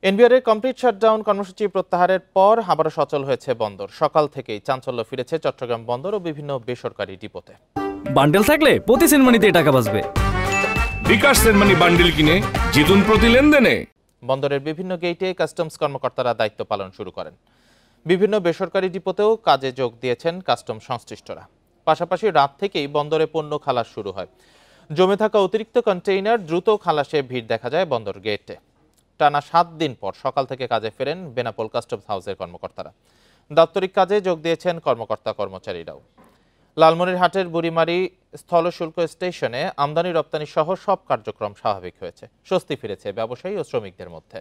এনবিআরের complete shutdown কর্মসূচি প্রত্যাহারের পর আবারও সচল হয়েছে বন্দর। সকাল থেকেই চাঞ্চল্য ফিরেছে চট্টগ্রাম বন্দর ও বিভিন্ন বেসরকারি ডিপোতে। বান্ডেল থাকলে প্রতি সেনমানিতে টাকা বাঁচবে। বিকাশ সেনমানি বান্ডেল কিনে জিতুন প্রতি লেনদেনে। বন্দরের বিভিন্ন গেটে কাস্টমস কর্মকর্তারা দায়িত্ব পালন শুরু করেন। বিভিন্ন বেসরকারি ডিপোতেও কাজে যোগ দিয়েছেন কাস্টম সংশ্লিষ্টরা। পাশাপাশি রাত থেকেই বন্দরে পণ্য খালাস শুরু হয়। জমে থাকা অতিরিক্ত কন্টেইনার দ্রুত খালাসে ভিড় দেখা যায় বন্দর গেটে। টানা 7 দিন পর সকাল থেকে কাজে ফেরেন বেনাপোল কাস্টমস হাউসের কর্মকর্তারা। দাপ্তরিক কাজে যোগ দিয়েছেন কর্মকর্তা কর্মচারীরাও। লালমনিরহাটের বুড়িমারি স্থল শুল্ক স্টেশনে আমদানি রপ্তানি সহ সব কার্যক্রম স্বাভাবিক হয়েছে। স্বস্তি ফিরেছে ব্যবসায়ী ও শ্রমিকদের মধ্যে।